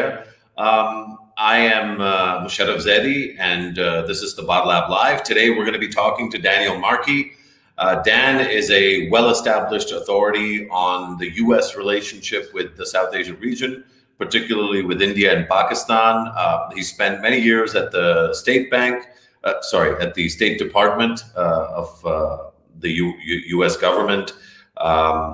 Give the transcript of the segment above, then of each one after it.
I am Musharraf Zaidi, and this is Tabadlab Live. Today we're going to be talking to Daniel Markey. Dan is a well-established authority on the U.S. relationship with the South Asian region, particularly with India and Pakistan. He spent many years at the State Department of the U.S. government.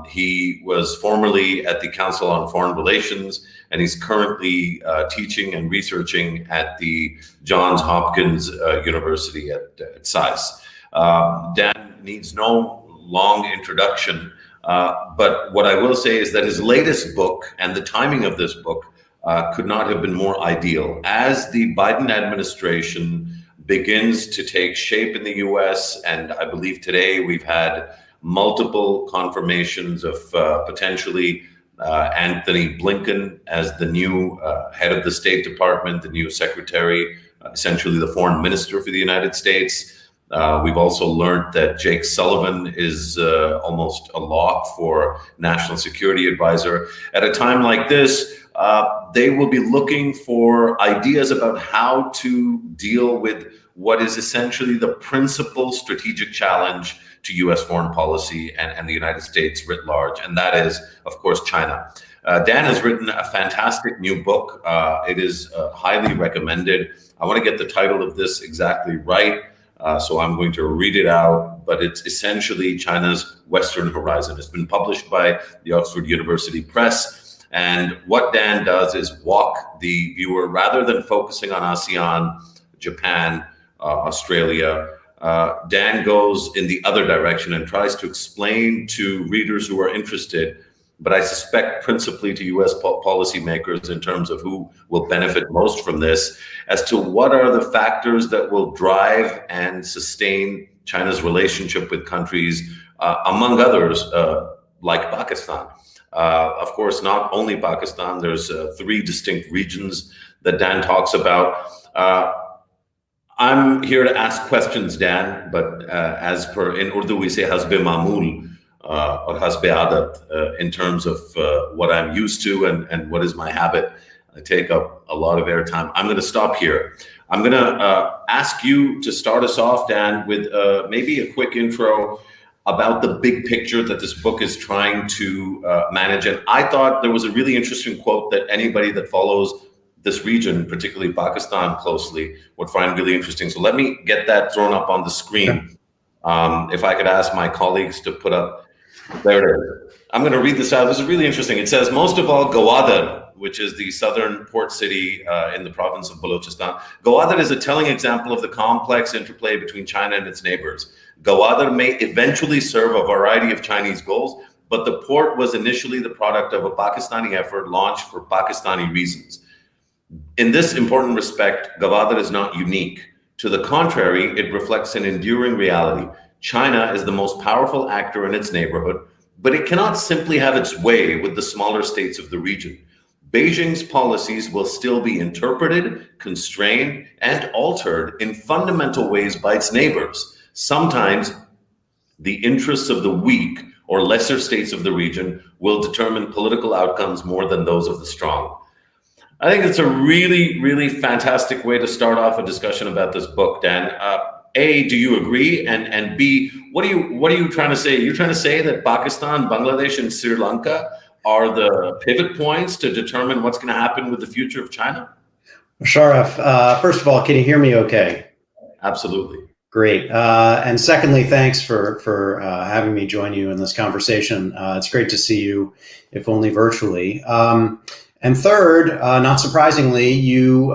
He was formerly at the Council on Foreign Relations, and he's currently teaching and researching at the Johns Hopkins University at SAIS. Dan needs no long introduction, but what I will say is that his latest book and the timing of this book could not have been more ideal. As the Biden administration begins to take shape in the US, and I believe today we've had multiple confirmations of potentially Anthony Blinken as the new head of the State Department, the new secretary, essentially the foreign minister for the United States. We've also learned that Jake Sullivan is almost a lock for national security advisor. At a time like this, they will be looking for ideas about how to deal with what is essentially the principal strategic challenge to U.S. foreign policy and the United States writ large, and that is, of course, China. Dan has written a fantastic new book. It is highly recommended. I want to get the title of this exactly right, so I'm going to read it out, but it's essentially China's Western Horizon. It's been published by the Oxford University Press, and what Dan does is walk the viewer, rather than focusing on ASEAN, Japan, Australia, Dan goes in the other direction and tries to explain to readers who are interested, but I suspect principally to U.S. policymakers in terms of who will benefit most from this, as to what are the factors that will drive and sustain China's relationship with countries, among others, like Pakistan. Of course, not only Pakistan, there's 3 distinct regions that Dan talks about. I'm here to ask questions, Dan, but as per in Urdu, we say hasbe mamool or hasbe adat in terms of what I'm used to and what is my habit. I take up a lot of airtime. I'm going to stop here. I'm going to ask you to start us off, Dan, with maybe a quick intro about the big picture that this book is trying to manage. And I thought there was a really interesting quote that anybody that follows this region, particularly Pakistan, closely would find really interesting. So let me get that thrown up on the screen. If I could ask my colleagues to put up, there it is. I'm going to read this out. This is really interesting. It says, most of all, Gwadar, which is the southern port city in the province of Balochistan. Gwadar is a telling example of the complex interplay between China and its neighbors. Gwadar may eventually serve a variety of Chinese goals, but the port was initially the product of a Pakistani effort launched for Pakistani reasons. In this important respect, Gwadar is not unique. To the contrary, it reflects an enduring reality. China is the most powerful actor in its neighborhood, but it cannot simply have its way with the smaller states of the region. Beijing's policies will still be interpreted, constrained, and altered in fundamental ways by its neighbors. Sometimes the interests of the weak or lesser states of the region will determine political outcomes more than those of the strong. I think it's a really, really fantastic way to start off a discussion about this book, Dan. A, do you agree? And B, what are you trying to say? You're trying to say that Pakistan, Bangladesh, and Sri Lanka are the pivot points to determine what's going to happen with the future of China? Musharraf, first of all, can you hear me okay? Absolutely. Great. And secondly, thanks for having me join you in this conversation. It's great to see you, if only virtually. And third, not surprisingly, you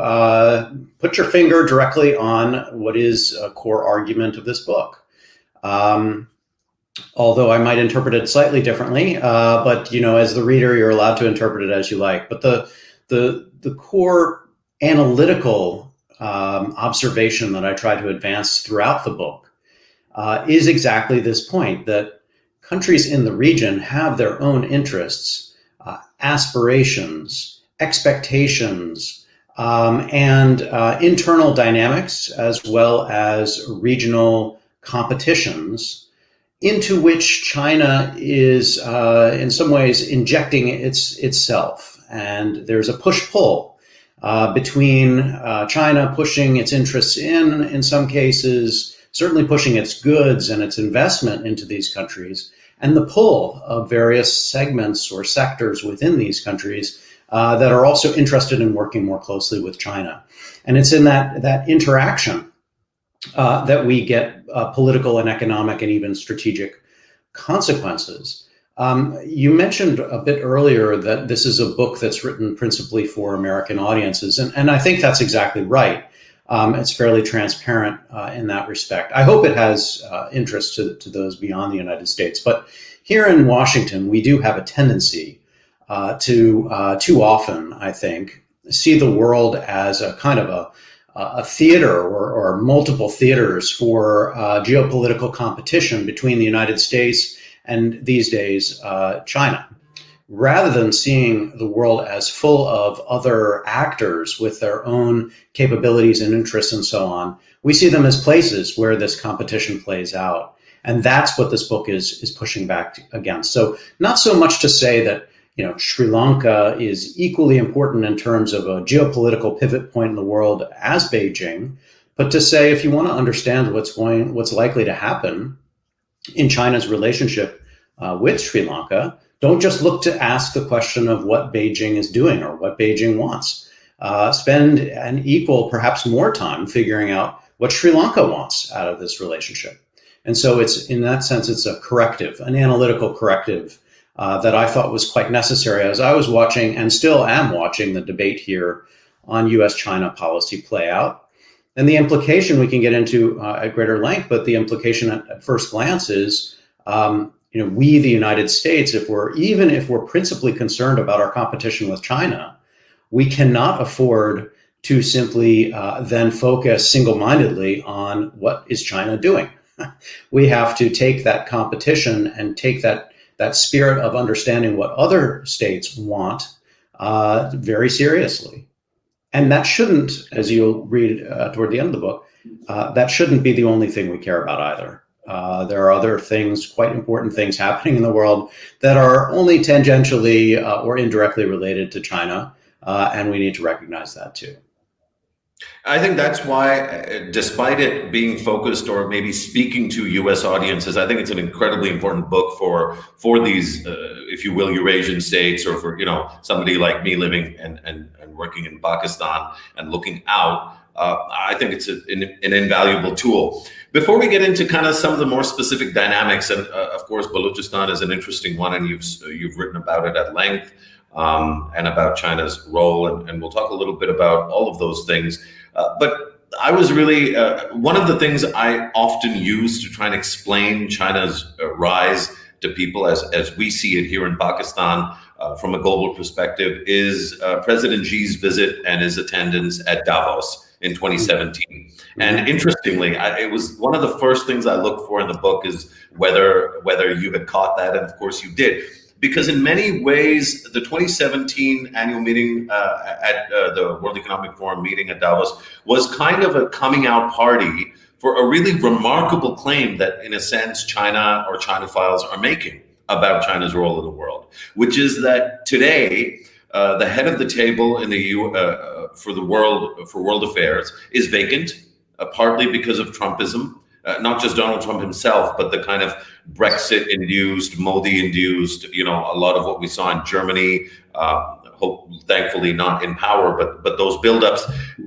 put your finger directly on what is a core argument of this book. Although I might interpret it slightly differently, but as the reader, you're allowed to interpret it as you like. But the core analytical observation that I try to advance throughout the book is exactly this point, that countries in the region have their own interests, aspirations, expectations, and internal dynamics, as well as regional competitions, into which China is in some ways injecting itself. And there's a push-pull between China pushing its interests in some cases, certainly pushing its goods and its investment into these countries, and the pull of various segments or sectors within these countries that are also interested in working more closely with China. And it's in that interaction that we get political and economic and even strategic consequences. You mentioned a bit earlier that this is a book that's written principally for American audiences, and I think that's exactly right. It's fairly transparent in that respect. I hope it has interest to those beyond the United States. But here in Washington, we do have a tendency to too often, I think, see the world as a kind of a theater or multiple theaters for geopolitical competition between the United States and, these days, China, rather than seeing the world as full of other actors with their own capabilities and interests and so on. We see them as places where this competition plays out. And that's what this book is pushing back against. So not so much to say that Sri Lanka is equally important in terms of a geopolitical pivot point in the world as Beijing, but to say if you want to understand what's likely to happen in China's relationship with Sri Lanka, don't just look to ask the question of what Beijing is doing or what Beijing wants. Spend an equal, perhaps more time figuring out what Sri Lanka wants out of this relationship. And so it's, in that sense, it's a corrective, an analytical corrective that I thought was quite necessary as I was watching and still am watching the debate here on US-China policy play out. And the implication we can get into at greater length, but the implication at first glance is, we, the United States, if we're principally concerned about our competition with China, we cannot afford to simply then focus single-mindedly on what is China doing. We have to take that competition and take that spirit of understanding what other states want very seriously. And that shouldn't, as you'll read toward the end of the book, that shouldn't be the only thing we care about either. There are other things, quite important things happening in the world that are only tangentially or indirectly related to China, and we need to recognize that too. I think that's why, despite it being focused or maybe speaking to U.S. audiences, I think it's an incredibly important book for these, if you will, Eurasian states, or for somebody like me living and working in Pakistan and looking out. I think it's an invaluable tool. Before we get into kind of some of the more specific dynamics, and of course, Balochistan is an interesting one, and you've written about it at length. And about China's role, and we'll talk a little bit about all of those things. But I was really, one of the things I often use to try and explain China's rise to people as we see it here in Pakistan from a global perspective is President Xi's visit and his attendance at Davos in 2017. And interestingly, it was one of the first things I looked for in the book is whether you had caught that, and of course you did. Because in many ways, the 2017 annual meeting at the World Economic Forum meeting at Davos was kind of a coming out party for a really remarkable claim that, in a sense, China or Chinophiles are making about China's role in the world, which is that today, the head of the table in the for world affairs is vacant, partly because of Trumpism. Not just Donald Trump himself, but the kind of Brexit-induced, Modi-induced, a lot of what we saw in Germany, thankfully not in power, but those buildups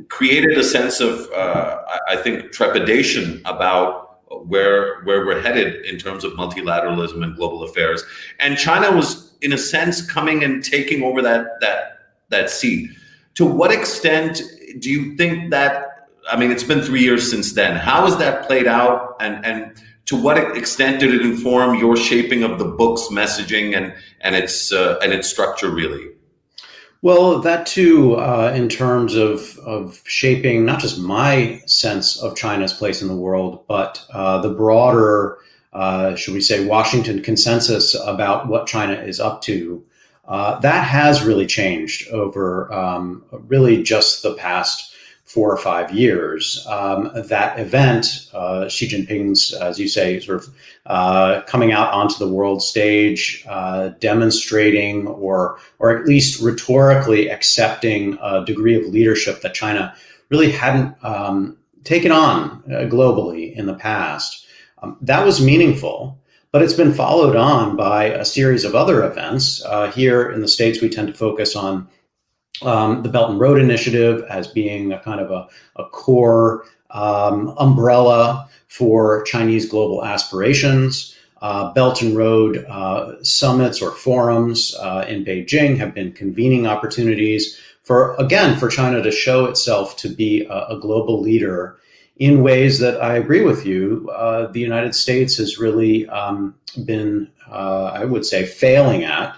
created a sense of, I think, trepidation about where we're headed in terms of multilateralism and global affairs. And China was, in a sense, coming and taking over that seat. To what extent do you think that? I mean, it's been 3 years since then. How has that played out, and to what extent did it inform your shaping of the book's messaging and its structure, really? Well, that too, in terms of shaping not just my sense of China's place in the world, but the broader, should we say, Washington consensus about what China is up to. That has really changed over really just the past 4 or 5 years. That event, Xi Jinping's, as you say, sort of coming out onto the world stage, demonstrating or at least rhetorically accepting a degree of leadership that China really hadn't taken on globally in the past. That was meaningful, but it's been followed on by a series of other events. Here in the States, we tend to focus on the Belt and Road Initiative as being a kind of a core umbrella for Chinese global aspirations. Belt and Road summits or forums in Beijing have been convening opportunities for China to show itself to be a global leader in ways that I agree with you. The United States has really been, I would say, failing at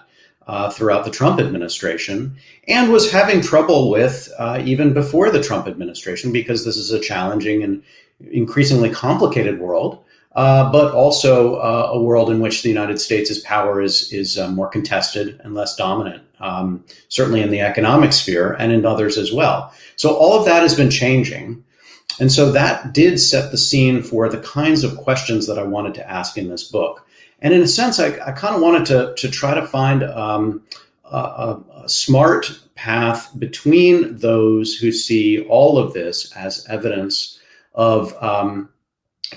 throughout the Trump administration, and was having trouble with even before the Trump administration, because this is a challenging and increasingly complicated world, but also a world in which the United States' power is more contested and less dominant, certainly in the economic sphere and in others as well. So all of that has been changing. And so that did set the scene for the kinds of questions that I wanted to ask in this book. And in a sense, I kind of wanted to try to find a smart path between those who see all of this as evidence of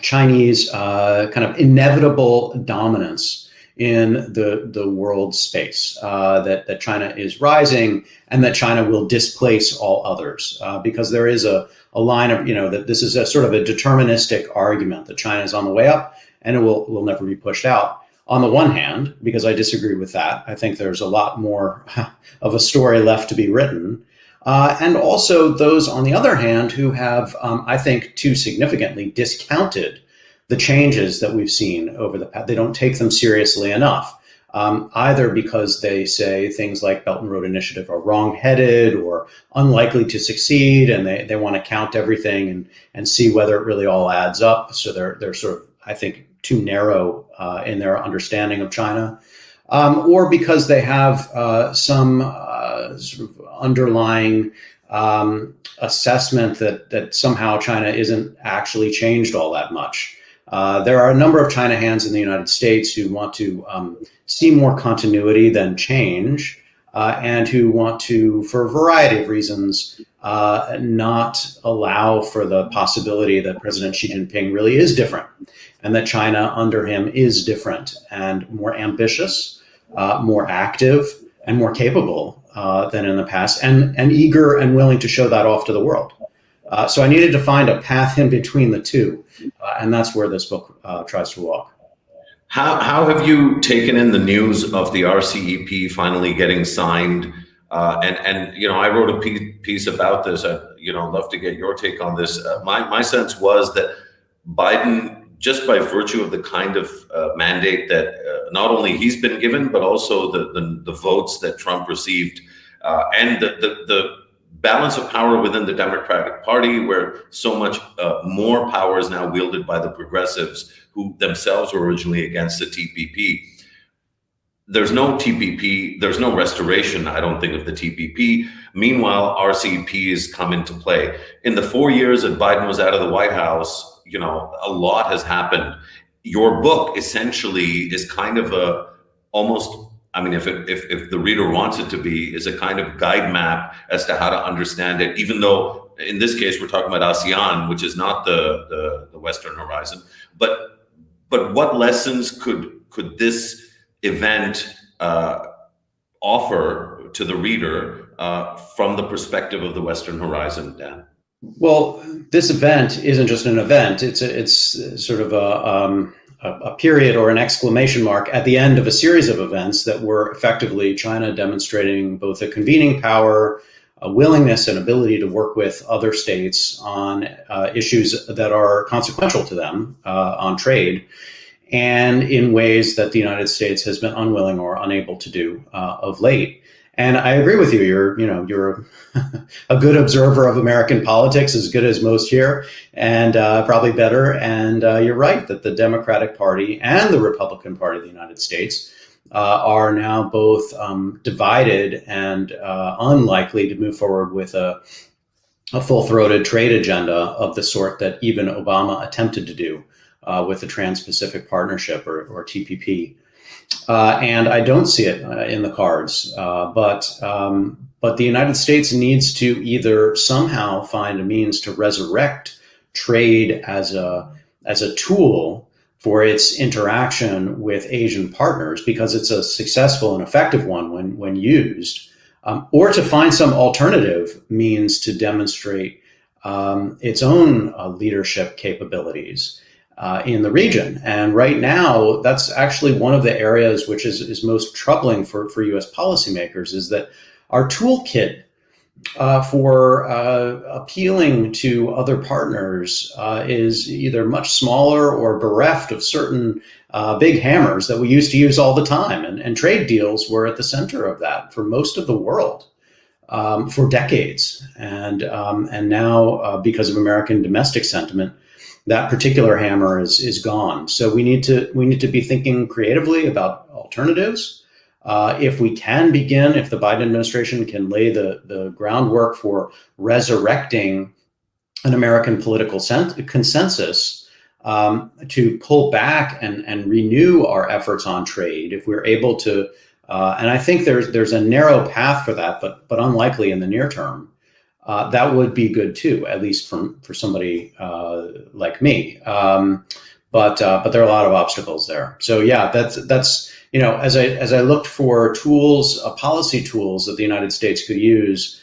Chinese kind of inevitable dominance in the world space, that China is rising and that China will displace all others, because there is a line of, that this is a sort of a deterministic argument that China is on the way up and it will never be pushed out. On the one hand, because I disagree with that, I think there's a lot more of a story left to be written. And also those, on the other hand, who have, I think, too significantly discounted the changes that we've seen over the past. They don't take them seriously enough, either because they say things like Belt and Road Initiative are wrong-headed or unlikely to succeed, and they want to count everything and see whether it really all adds up. So they're sort of, I think, too narrow in their understanding of China, or because they have some sort of underlying assessment that somehow China isn't actually changed all that much. There are a number of China hands in the United States who want to see more continuity than change, and who want to, for a variety of reasons, not allow for the possibility that President Xi Jinping really is different, and that China under him is different and more ambitious, more active, and more capable than in the past, and eager and willing to show that off to the world. So I needed to find a path in between the two, and that's where this book tries to walk. How have you taken in the news of the RCEP finally getting signed? And I wrote a piece about this. I'd love to get your take on this. My sense was that Biden, just by virtue of the kind of mandate that not only he's been given, but also the votes that Trump received, and the balance of power within the Democratic Party, where so much more power is now wielded by the progressives, who themselves were originally against the TPP. There's no TPP, there's no restoration, I don't think, of the TPP. Meanwhile, RCEP has come into play. In the 4 years that Biden was out of the White House, a lot has happened. Your book essentially is kind of almost, if the reader wants it to be, is a kind of guide map as to how to understand it, even though in this case we're talking about ASEAN, which is not the Western horizon. But what lessons could this event offer to the reader from the perspective of the Western horizon, Dan? Well, this event isn't just an event. It's sort of a period or an exclamation mark at the end of a series of events that were effectively China demonstrating both a convening power, a willingness and ability to work with other states on issues that are consequential to them on trade, and in ways that the United States has been unwilling or unable to do of late. And I agree with you. You're a good observer of American politics, as good as most here, and probably better. And you're right that the Democratic Party and the Republican Party of the United States are now both divided and unlikely to move forward with a a full-throated trade agenda of the sort that even Obama attempted to do with the Trans-Pacific Partnership, or TPP. And I don't see it in the cards. But the United States needs to either somehow find a means to resurrect trade as a tool for its interaction with Asian partners, because it's a successful and effective one when used, or to find some alternative means to demonstrate its own leadership capabilities in the region. And right now, that's actually one of the areas which is most troubling for U.S. policymakers, is that our toolkit for appealing to other partners is either much smaller or bereft of certain big hammers that we used to use all the time. And trade deals were at the center of that for most of the world for decades. And now, because of American domestic sentiment, that particular hammer is gone. So we need to be thinking creatively about alternatives. If we can begin, if the Biden administration can lay the groundwork for resurrecting an American political consensus to pull back and renew our efforts on trade, if we're able to, and I think there's a narrow path for that, but unlikely in the near term, that would be good too, at least for somebody like me. But there are a lot of obstacles there. So yeah, that's as I looked for tools, policy tools that the United States could use,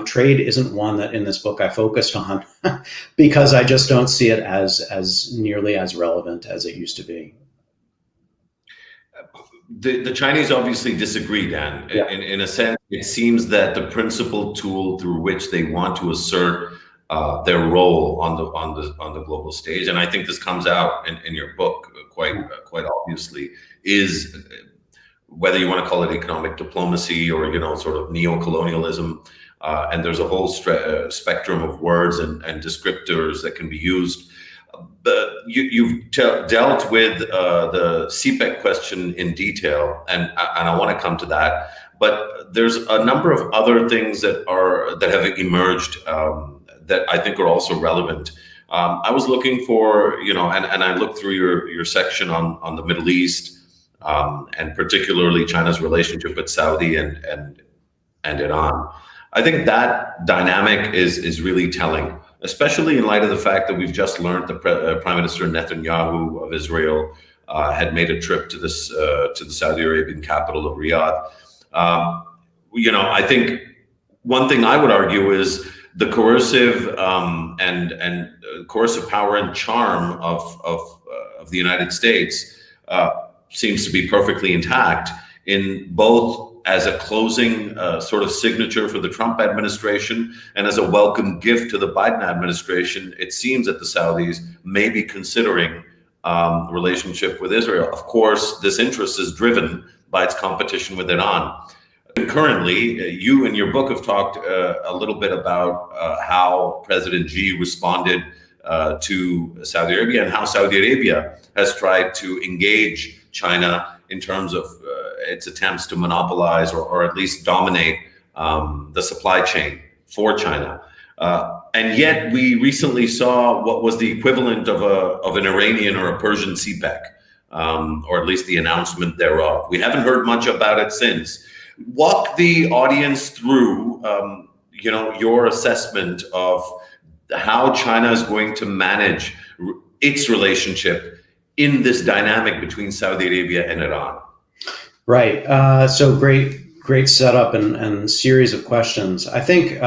trade isn't one that in this book I focused on because I just don't see it as nearly as relevant as it used to be. The Chinese obviously disagree, Dan. Yeah. In a sense, it seems that the principal tool through which they want to assert their role on the global stage, and I think this comes out in your book quite obviously, is whether you want to call it economic diplomacy or sort of neo-colonialism, and there's a whole spectrum of words and descriptors that can be used. You've dealt with the CPEC question in detail, and I want to come to that. But there's a number of other things that have emerged that I think are also relevant. I was looking for, and I looked through your section on the Middle East, and particularly China's relationship with Saudi and Iran. I think that dynamic is really telling, especially in light of the fact that we've just learned that Prime Minister Netanyahu of Israel had made a trip to the Saudi Arabian capital of Riyadh. I think one thing I would argue is the coercive and coercive power and charm of the United States seems to be perfectly intact in both as a closing sort of signature for the Trump administration and as a welcome gift to the Biden administration. It seems that the Saudis may be considering relationship with Israel. Of course, this interest is driven by its competition with Iran. Currently, you in your book have talked a little bit about how President Xi responded to Saudi Arabia and how Saudi Arabia has tried to engage China in terms of its attempts to monopolize or at least dominate the supply chain for China. And yet we recently saw what was the equivalent of an Iranian or a Persian CPEC, or at least the announcement thereof. We haven't heard much about it since. Walk the audience through, your assessment of how China is going to manage its relationship in this dynamic between Saudi Arabia and Iran. Right. So great setup and series of questions. I think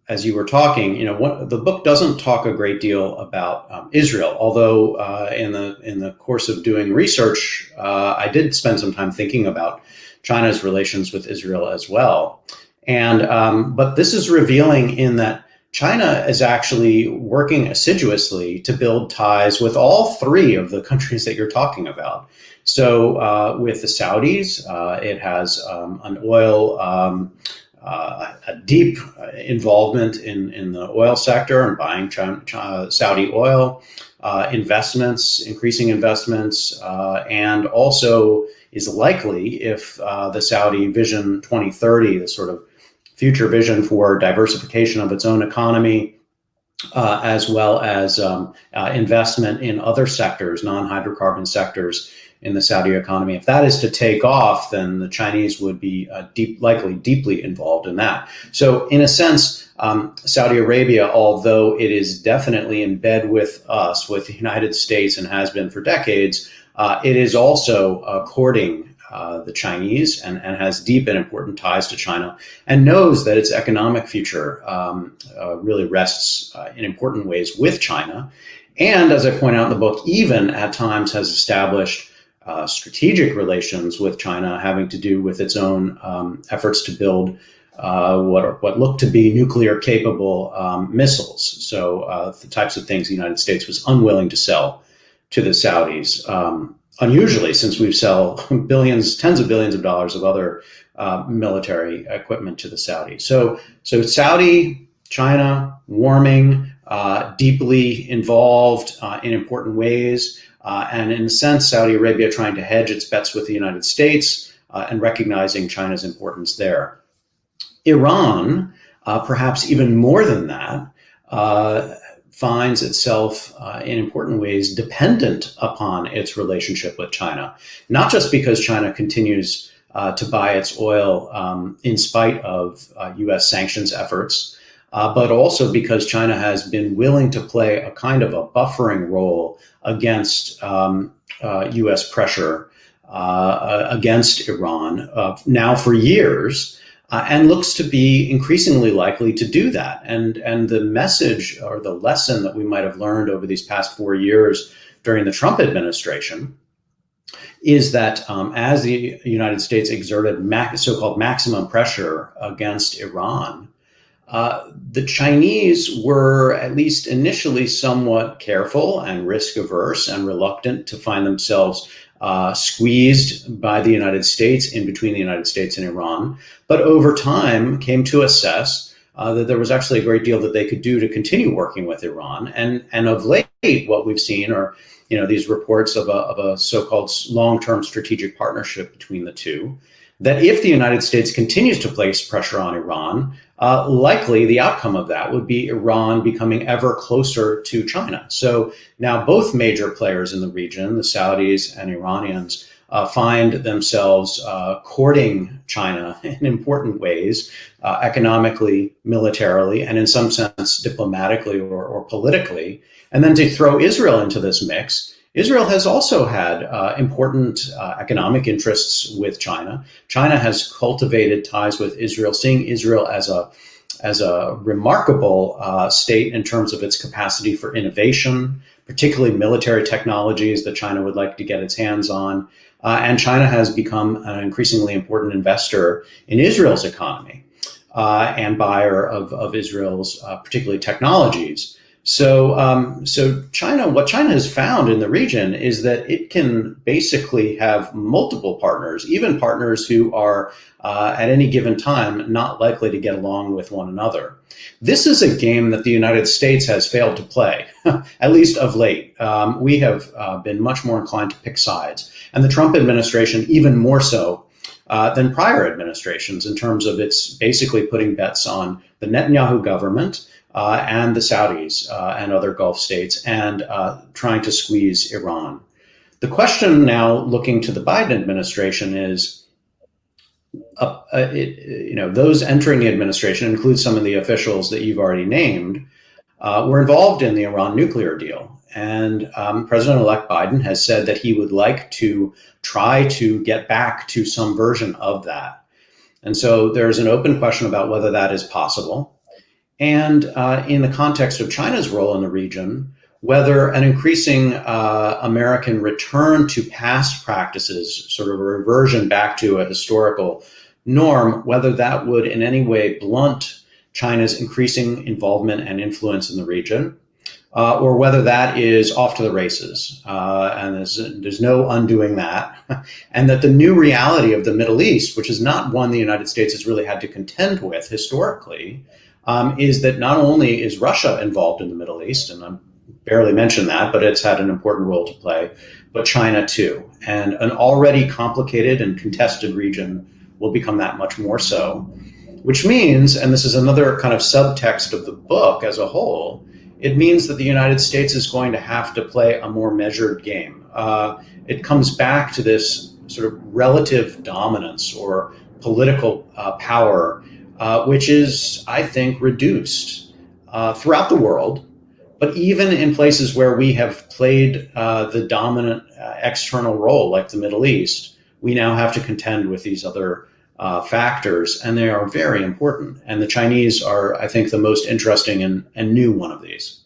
as you were talking, the book doesn't talk a great deal about Israel, although in the course of doing research, I did spend some time thinking about China's relations with Israel as well. And but this is revealing in that China is actually working assiduously to build ties with all three of the countries that you're talking about. So with the Saudis, it has an oil, a deep involvement in the oil sector and buying Saudi oil, increasing investments, and also is likely, if the Saudi Vision 2030, the sort of future vision for diversification of its own economy, as well as investment in other sectors, non-hydrocarbon sectors in the Saudi economy. If that is to take off, then the Chinese would be likely deeply involved in that. So in a sense, Saudi Arabia, although it is definitely in bed with us, with the United States, and has been for decades, it is also courting the Chinese and has deep and important ties to China, and knows that its economic future really rests in important ways with China. And as I point out in the book, even at times has established strategic relations with China, having to do with its own efforts to build what looked to be nuclear capable missiles. So the types of things the United States was unwilling to sell to the Saudis. Unusually, since we sell billions, tens of billions of dollars of other military equipment to the Saudis. So Saudi, China, warming, deeply involved in important ways. And in a sense, Saudi Arabia trying to hedge its bets with the United States and recognizing China's importance there. Iran, perhaps even more than that, finds itself in important ways dependent upon its relationship with China, not just because China continues to buy its oil in spite of US sanctions efforts, but also because China has been willing to play a kind of a buffering role against US pressure against Iran now for years. And looks to be increasingly likely to do that. And the message or the lesson that we might have learned over these past 4 years during the Trump administration is that as the United States exerted so-called maximum pressure against Iran, the Chinese were at least initially somewhat careful and risk averse and reluctant to find themselves squeezed by the United States, in between the United States and Iran, but over time came to assess that there was actually a great deal that they could do to continue working with Iran. And of late, what we've seen are these reports of a so-called long-term strategic partnership between the two, that if the United States continues to place pressure on Iran, likely the outcome of that would be Iran becoming ever closer to China. So now both major players in the region, the Saudis and Iranians, find themselves courting China in important ways, economically, militarily, and in some sense diplomatically or politically. And then to throw Israel into this mix, Israel has also had important economic interests with China. China has cultivated ties with Israel, seeing Israel as a remarkable state in terms of its capacity for innovation, particularly military technologies that China would like to get its hands on. And China has become an increasingly important investor in Israel's economy and buyer of Israel's particularly technologies. So China, what China has found in the region is that it can basically have multiple partners, even partners who are at any given time not likely to get along with one another. This is a game that the United States has failed to play, at least of late. We have been much more inclined to pick sides, and the Trump administration even more so than prior administrations in terms of its basically putting bets on the Netanyahu government and the Saudis and other Gulf states, and trying to squeeze Iran. The question now, looking to the Biden administration, is, those entering the administration, include some of the officials that you've already named, were involved in the Iran nuclear deal. And President-elect Biden has said that he would like to try to get back to some version of that. And so there's an open question about whether that is possible. And in the context of China's role in the region, whether an increasing American return to past practices, sort of a reversion back to a historical norm, whether that would in any way blunt China's increasing involvement and influence in the region, or whether that is off to the races. And there's no undoing that. And that the new reality of the Middle East, which is not one the United States has really had to contend with historically, is that not only is Russia involved in the Middle East, and I barely mentioned that, but it's had an important role to play, but China too. And an already complicated and contested region will become that much more so. which means, and this is another kind of subtext of the book as a whole, it means that the United States is going to have to play a more measured game. It comes back to this sort of relative dominance or political power, which is, I think, reduced throughout the world. But even in places where we have played the dominant external role, like the Middle East, we now have to contend with these other factors, and they are very important. And the Chinese are, I think, the most interesting and new one of these.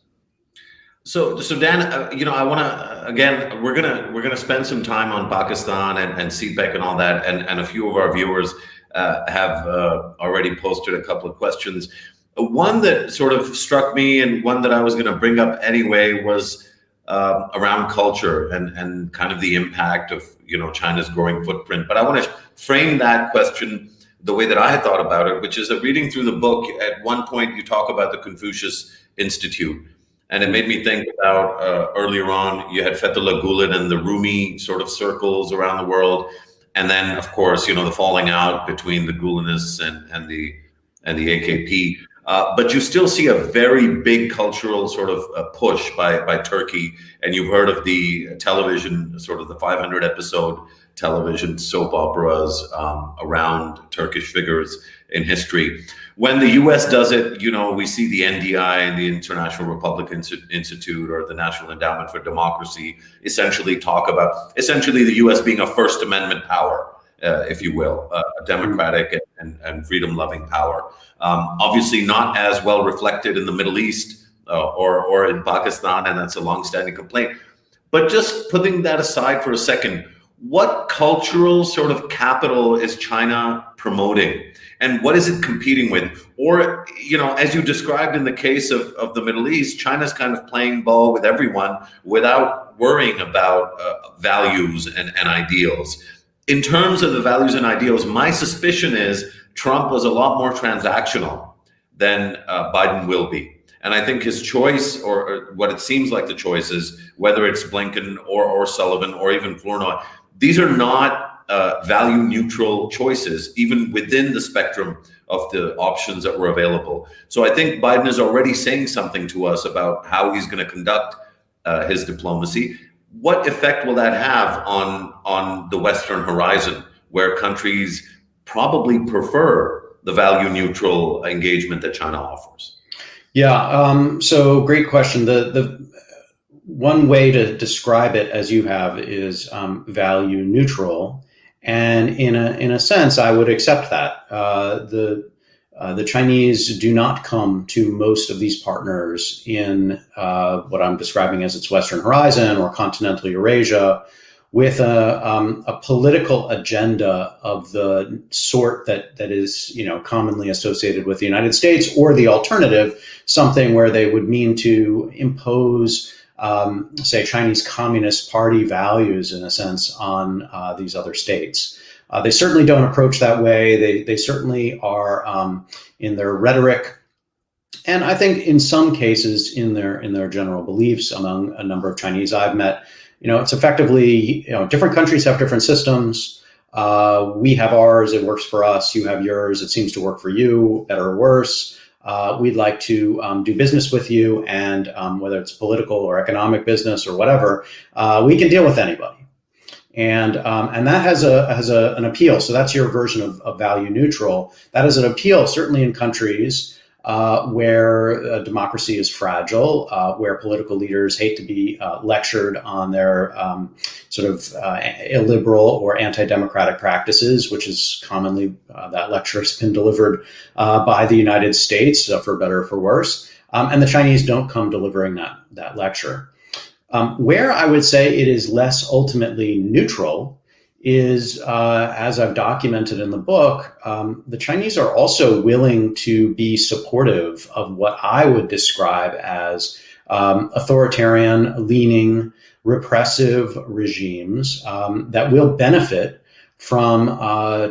So Dan, I want to again, we're gonna spend some time on Pakistan and CPEC and all that, and a few of our viewers have already posted a couple of questions. One that sort of struck me, and one that I was going to bring up anyway, was around culture and kind of the impact of China's growing footprint. But I want to frame that question the way that I had thought about it, which is that reading through the book, at one point you talk about the Confucius Institute, and it made me think about earlier on you had Fethullah Gulen and the Rumi sort of circles around the world, and then of course the falling out between the Gulenists and the AKP. But you still see a very big cultural sort of push by Turkey. And you've heard of the television, sort of the 500 episode television soap operas around Turkish figures in history. When the US does it, we see the NDI and the International Republic Institute or the National Endowment for Democracy essentially talk about the US being a First Amendment power, if you will, a democratic and freedom-loving power. Obviously not as well reflected in the Middle East or in Pakistan, and that's a long-standing complaint. But just putting that aside for a second, what cultural sort of capital is China promoting? And what is it competing with? Or, as you described in the case of the Middle East, China's kind of playing ball with everyone without worrying about values and ideals. In terms of the values and ideals, my suspicion is Trump was a lot more transactional than Biden will be. And I think his choice, or what it seems like the choice is, whether it's Blinken or Sullivan or even Flournoy, these are not value neutral choices, even within the spectrum of the options that were available. So I think Biden is already saying something to us about how he's going to conduct his diplomacy. What effect will that have on the Western horizon, where countries probably prefer the value neutral engagement that China offers? Yeah, so great question. The one way to describe it, as you have, is value neutral, and in a sense, I would accept that. The Chinese do not come to most of these partners in what I'm describing as its Western horizon or continental Eurasia with a political agenda of the sort that is commonly associated with the United States, or the alternative, something where they would mean to impose say Chinese Communist Party values in a sense on these other states. They certainly don't approach that way. They certainly are in their rhetoric, and I think in some cases in their general beliefs among a number of Chinese I've met. It's effectively, different countries have different systems. We have ours, it works for us. You have yours, it seems to work for you, better or worse. We'd like to do business with you, and whether it's political or economic business or whatever, we can deal with anybody. And that has an appeal. So that's your version of value neutral. That is an appeal, certainly in countries where democracy is fragile, where political leaders hate to be lectured on their sort of illiberal or anti-democratic practices, which is commonly that lecture has been delivered by the United States, for better or for worse. And the Chinese don't come delivering that lecture. Where I would say it is less ultimately neutral is, as I've documented in the book, the Chinese are also willing to be supportive of what I would describe as authoritarian, leaning, repressive regimes that will benefit from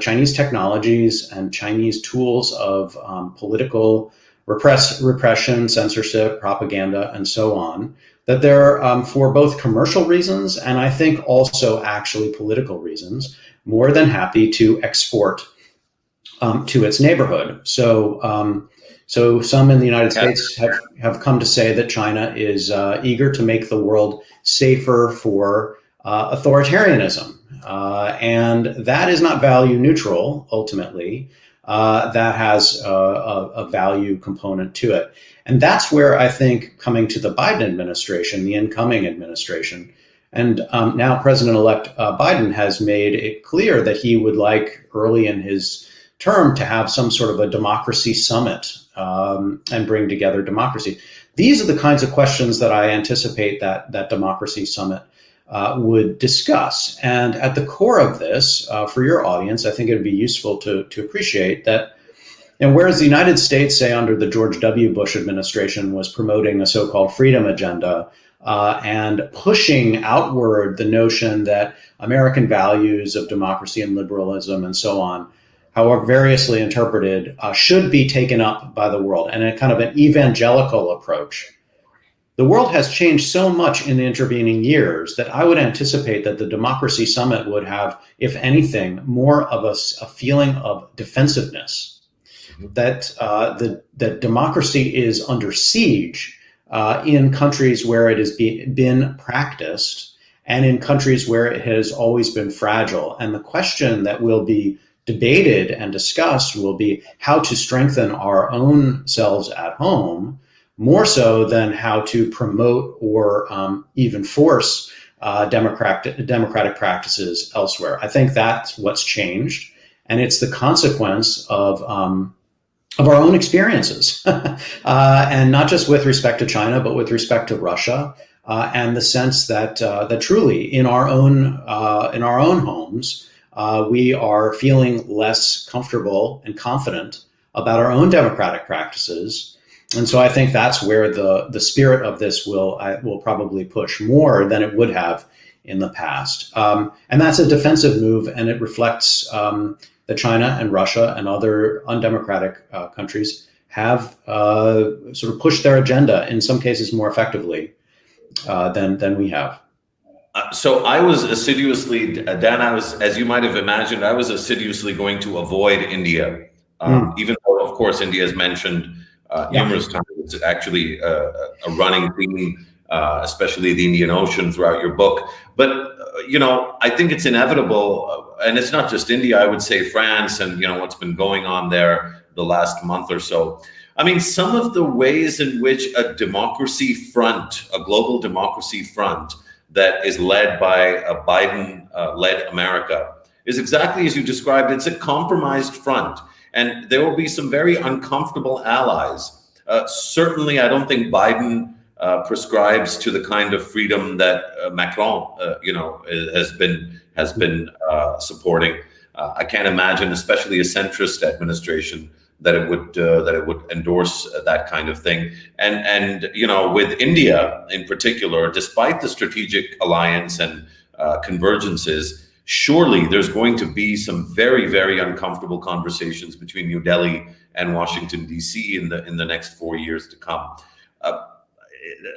Chinese technologies and Chinese tools of political repression, censorship, propaganda, and so on, that they're, for both commercial reasons and I think also actually political reasons, more than happy to export to its neighborhood. So some in the United States have come to say that China is eager to make the world safer for authoritarianism. And that is not value neutral, ultimately. That has a value component to it. And that's where I think coming to the Biden administration, the incoming administration, and now President-elect Biden has made it clear that he would like early in his term to have some sort of a democracy summit and bring together democracy. These are the kinds of questions that I anticipate that democracy summit would discuss. And at the core of this, for your audience, I think it would be useful to appreciate that, and whereas the United States, say under the George W. Bush administration, was promoting a so-called freedom agenda and pushing outward the notion that American values of democracy and liberalism and so on, however variously interpreted, should be taken up by the world, and a kind of an evangelical approach. The world has changed so much in the intervening years that I would anticipate that the Democracy Summit would have, if anything, more of a feeling of defensiveness, that that democracy is under siege in countries where it has been practiced and in countries where it has always been fragile. And the question that will be debated and discussed will be how to strengthen our own selves at home, more so than how to promote or even force democratic practices elsewhere. I think that's what's changed, and it's the consequence of our own experiences, and not just with respect to China, but with respect to Russia, and the sense that that truly in our own homes, we are feeling less comfortable and confident about our own democratic practices. And so I think that's where the spirit of this will probably push more than it would have in the past. And that's a defensive move, and it reflects that China and Russia and other undemocratic countries have sort of pushed their agenda, in some cases more effectively than we have. So I was assiduously, Dan, as you might have imagined, I was assiduously going to avoid India, even though, of course, India is mentioned numerous times. It's actually a running theme, especially the Indian Ocean, throughout your book. But, I think it's inevitable, and it's not just India, I would say France and, what's been going on there the last month or so. I mean, some of the ways in which a democracy front, a global democracy front, that is led by a Biden-led America is exactly as you described. It's a compromised front, and there will be some very uncomfortable allies. Certainly, I don't think Biden prescribes to the kind of freedom that Macron, has been supporting. I can't imagine, especially a centrist administration, that it would endorse that kind of thing. And with India in particular, despite the strategic alliance and convergences, surely there's going to be some very, very uncomfortable conversations between New Delhi and Washington, D.C. in the next 4 years to come.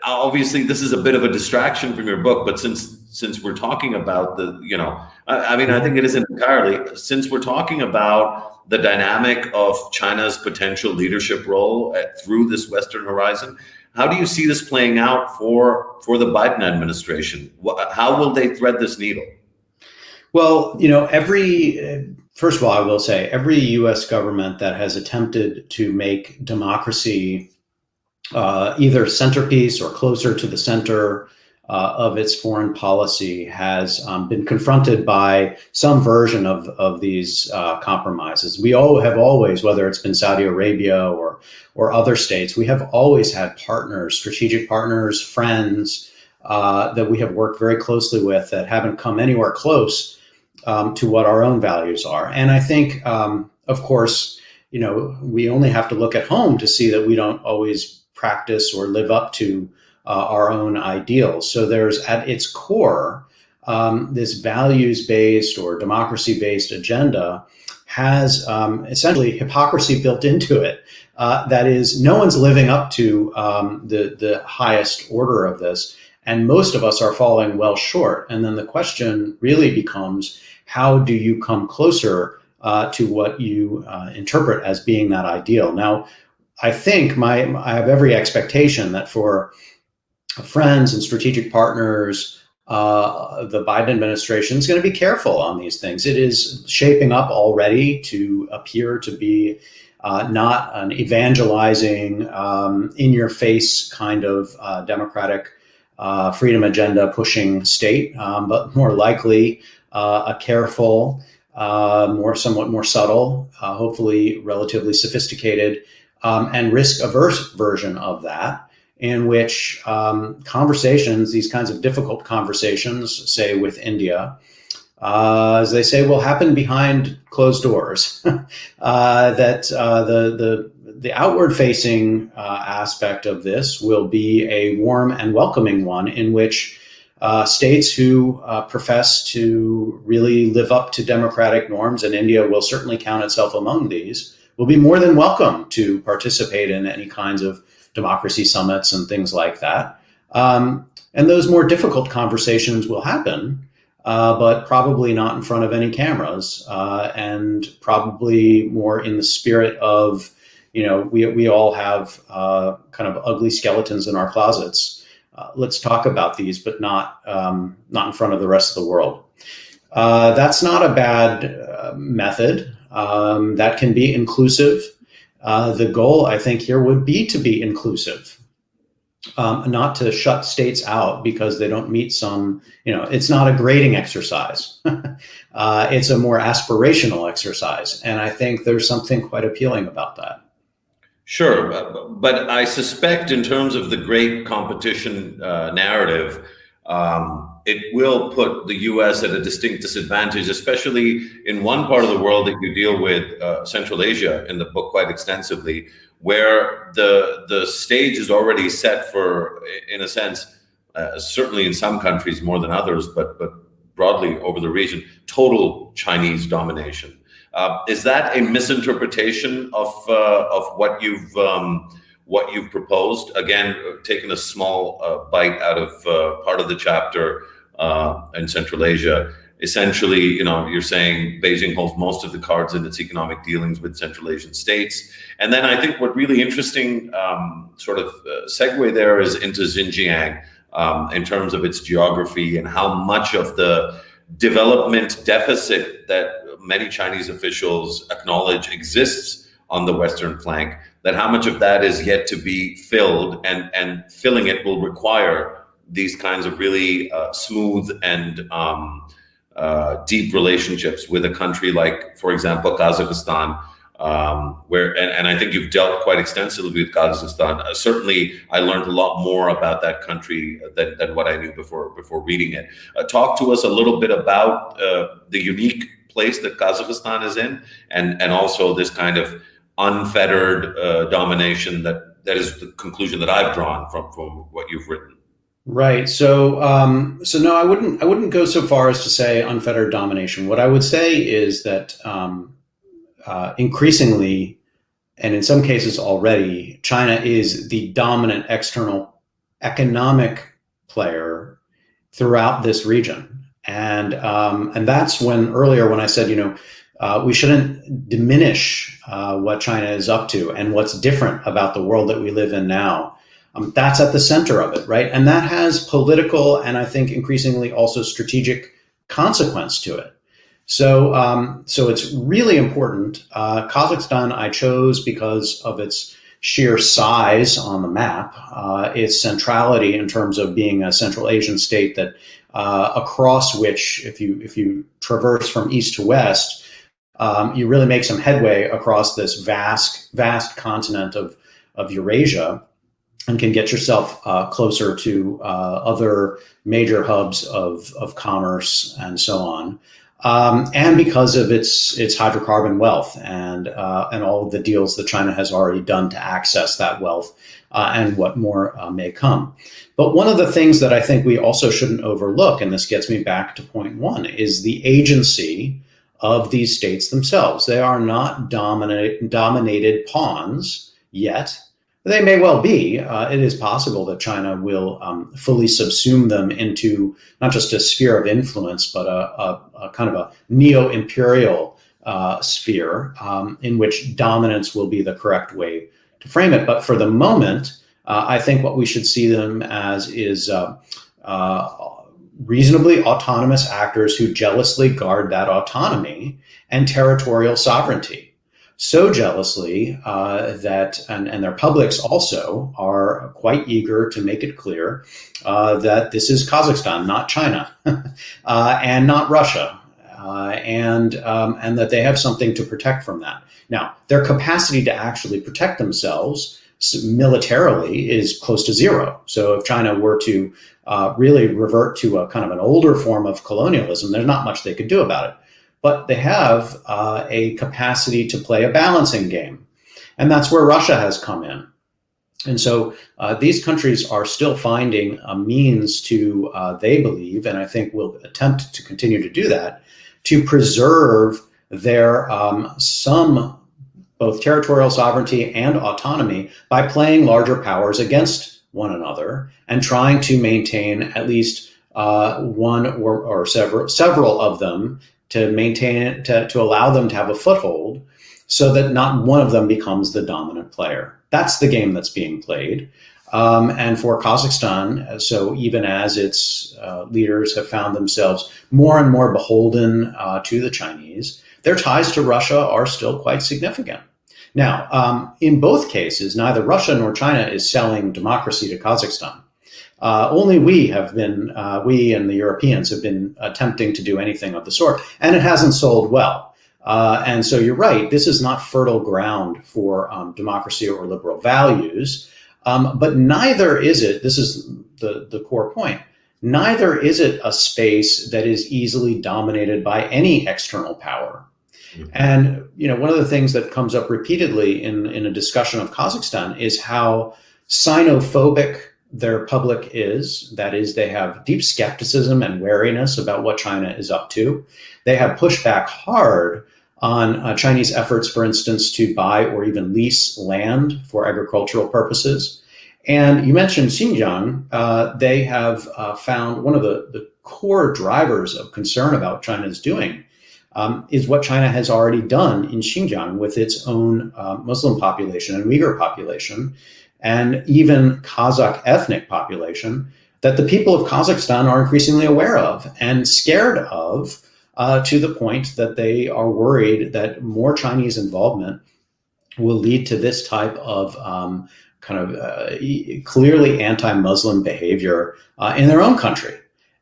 Obviously, this is a bit of a distraction from your book, but since we're talking about I think it isn't entirely, since we're talking about the dynamic of China's potential leadership role through this Western horizon, how do you see this playing out for the Biden administration? How will they thread this needle? Well, first of all, I will say every U.S. government that has attempted to make democracy either centerpiece or closer to the center of its foreign policy has been confronted by some version of these compromises. We all have always, whether it's been Saudi Arabia or other states, we have always had partners, strategic partners, friends that we have worked very closely with that haven't come anywhere close to what our own values are. And I think, of course, we only have to look at home to see that we don't always practice or live up to our own ideals. So there's at its core, this values-based or democracy-based agenda has essentially hypocrisy built into it. That is, no one's living up to the highest order of this, and most of us are falling well short. And then the question really becomes, how do you come closer to what you interpret as being that ideal. Now, I think I have every expectation that for friends and strategic partners, the Biden administration is going to be careful on these things. It is shaping up already to appear to be not an evangelizing, in-your-face kind of democratic freedom agenda pushing state, but more likely a careful, somewhat more subtle, hopefully relatively sophisticated, and risk-averse version of that, in which conversations, these kinds of difficult conversations, say with India, as they say, will happen behind closed doors. That the outward-facing aspect of this will be a warm and welcoming one, in which states who profess to really live up to democratic norms, and India will certainly count itself among these, will be more than welcome to participate in any kinds of democracy summits and things like that. And those more difficult conversations will happen, but probably not in front of any cameras, and probably more in the spirit of, we all have kind of ugly skeletons in our closets. Let's talk about these, but not in front of the rest of the world. That's not a bad method. That can be inclusive. The goal, I think, here would be to be inclusive, not to shut states out because they don't meet some, it's not a grading exercise. It's a more aspirational exercise. And I think there's something quite appealing about that. Sure. But I suspect in terms of the great competition narrative, it will put the U.S. at a distinct disadvantage, especially in one part of the world that you deal with, Central Asia, in the book quite extensively, where the stage is already set for, in a sense, certainly in some countries more than others, but broadly over the region, total Chinese domination. Is that a misinterpretation of what you've proposed? Again, taking a small bite out of part of the chapter in Central Asia. Essentially, you're saying Beijing holds most of the cards in its economic dealings with Central Asian states. And then I think what really interesting segue there is into Xinjiang, in terms of its geography and how much of the development deficit that many Chinese officials acknowledge exists on the Western flank, that how much of that is yet to be filled, and filling it will require these kinds of really smooth and deep relationships with a country like, for example, Kazakhstan, where, and I think you've dealt quite extensively with Kazakhstan. Certainly, I learned a lot more about that country than what I knew before reading it. Talk to us a little bit about the unique place that Kazakhstan is in, and also this kind of unfettered domination that is the conclusion that I've drawn from what you've written. Right. So no, I wouldn't go so far as to say unfettered domination. What I would say is that increasingly, and in some cases already, China is the dominant external economic player throughout this region. And that's when I said, we shouldn't diminish what China is up to and what's different about the world that we live in now. That's at the center of it, right? And that has political and I think increasingly also strategic consequence to it. So it's really important. Kazakhstan I chose because of its sheer size on the map, its centrality in terms of being a Central Asian state that across which, if you traverse from east to west, you really make some headway across this vast continent of Eurasia, and can get yourself closer to other major hubs of commerce and so on. And because of its hydrocarbon wealth and all of the deals that China has already done to access that wealth, and what more may come. But one of the things that I think we also shouldn't overlook, and this gets me back to point one, is the agency of these states themselves. They are not dominated pawns yet. They may well be. It is possible that China will fully subsume them into not just a sphere of influence, but a kind of a neo-imperial sphere in which dominance will be the correct way to frame it. But for the moment, I think what we should see them as is reasonably autonomous actors who jealously guard that autonomy and territorial sovereignty. So jealously that, and their publics also are quite eager to make it clear that this is Kazakhstan, not China, and not Russia, and that they have something to protect from that. Now, their capacity to actually protect themselves militarily is close to zero. So if China were to really revert to a kind of an older form of colonialism, there's not much they could do about it. But they have a capacity to play a balancing game. And that's where Russia has come in. And so these countries are still finding a means to, they believe, and I think will attempt to continue to do that, to preserve their some both territorial sovereignty and autonomy by playing larger powers against one another and trying to maintain at least one or several of them to maintain, to allow them to have a foothold so that not one of them becomes the dominant player. That's the game that's being played. And for Kazakhstan, so even as its leaders have found themselves more and more beholden to the Chinese, their ties to Russia are still quite significant. Now, in both cases, neither Russia nor China is selling democracy to Kazakhstan. Only we and the Europeans have been attempting to do anything of the sort, and it hasn't sold well. And so you're right, this is not fertile ground for democracy or liberal values, but neither is it, this is the core point, neither is it a space that is easily dominated by any external power. Mm-hmm. And one of the things that comes up repeatedly in a discussion of Kazakhstan is how Sinophobic their public is. That is, they have deep skepticism and wariness about what China is up to. They have pushed back hard on Chinese efforts, for instance, to buy or even lease land for agricultural purposes. And you mentioned Xinjiang. They have found one of the core drivers of concern about what China is doing is what China has already done in Xinjiang with its own Muslim population and Uyghur population, and even Kazakh ethnic population that the people of Kazakhstan are increasingly aware of and scared of, to the point that they are worried that more Chinese involvement will lead to this type of clearly anti-Muslim behavior in their own country.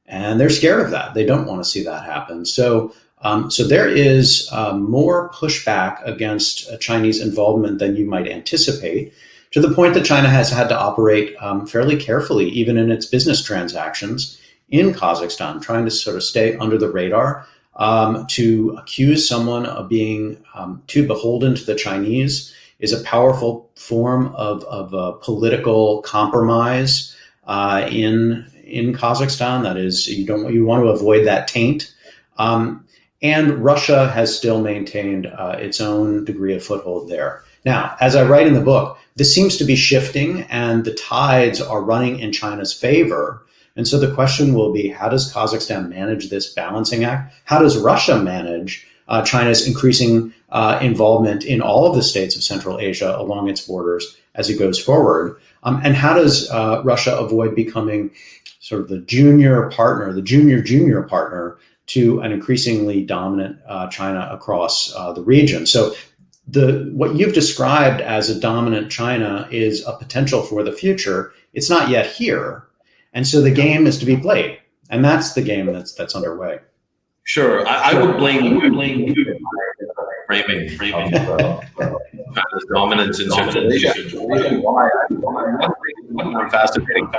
And they're scared of that. They don't want to see that happen. So there is more pushback against Chinese involvement than you might anticipate, to the point that China has had to operate fairly carefully, even in its business transactions in Kazakhstan, trying to sort of stay under the radar. To accuse someone of being too beholden to the Chinese is a powerful form of political compromise in Kazakhstan. That is, you want to avoid that taint. And Russia has still maintained its own degree of foothold there. Now, as I write in the book, this seems to be shifting and the tides are running in China's favor. And so the question will be, how does Kazakhstan manage this balancing act? How does Russia manage China's increasing involvement in all of the states of Central Asia along its borders as it goes forward? And how does Russia avoid becoming sort of the junior partner to an increasingly dominant China across the region? So what you've described as a dominant China is a potential for the future. It's not yet here. And so the game is to be played. And that's the game that's underway. Sure. I would blame framing China's dominance in Central Asia. Why? I'm fascinating.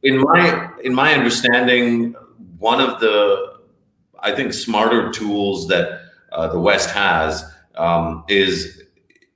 In my understanding, one of the, I think, smarter tools that the West has is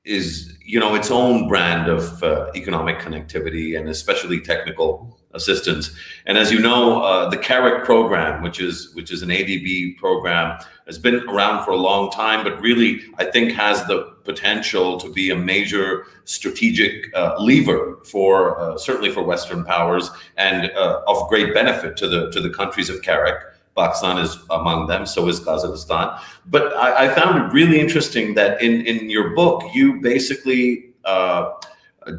its own brand of economic connectivity and especially technical assistance. And as you know, the CAREC program, which is an ADB program, has been around for a long time, but really I think has the potential to be a major strategic lever for certainly for Western powers, and of great benefit to the countries of CAREC. Pakistan is among them, so is Kazakhstan. But I found it really interesting that in your book, you basically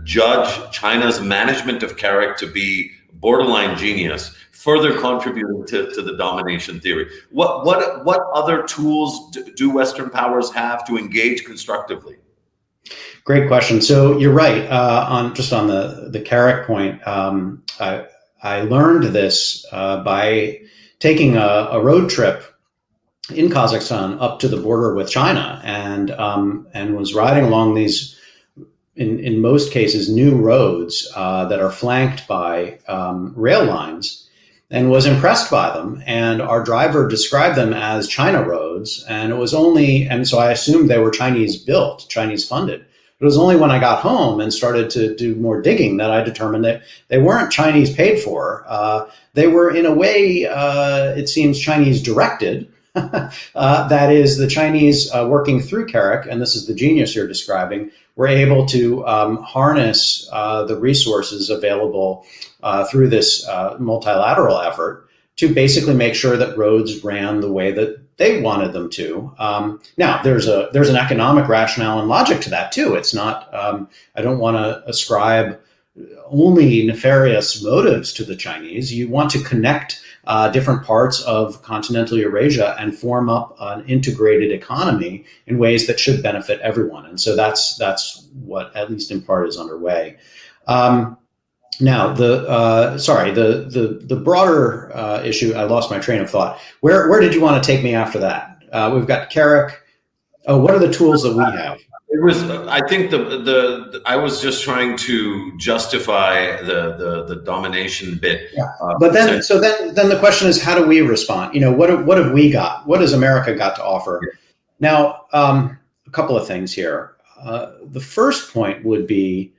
judge China's management of CARIC to be borderline genius, further contributing to the domination theory. What other tools do Western powers have to engage constructively? Great question. So you're right on the CARIC point. I learned this by taking a road trip in Kazakhstan up to the border with China, and was riding along these, in most cases, new roads that are flanked by rail lines, and was impressed by them. And our driver described them as China roads, and so I assumed they were Chinese built, Chinese funded. It was only when I got home and started to do more digging that I determined that they weren't Chinese paid for. They were, in a way, it seems, Chinese directed. That is, the Chinese working through CARIC, and this is the genius you're describing, were able to harness the resources available through this multilateral effort to basically make sure that roads ran the way that they wanted them to. Now, there's an economic rationale and logic to that too. It's not. I don't want to ascribe only nefarious motives to the Chinese. You want to connect different parts of continental Eurasia and form up an integrated economy in ways that should benefit everyone. And so that's what, at least in part, is underway. Now, the broader issue, I lost my train of thought. Where did you want to take me after that? We've got CARIC. Oh, what are the tools that we have? It was, I think I was just trying to justify the domination bit. Yeah. But then the question is, how do we respond? What have we got? What has America got to offer? Yeah. Now, a couple of things here. The first point would be,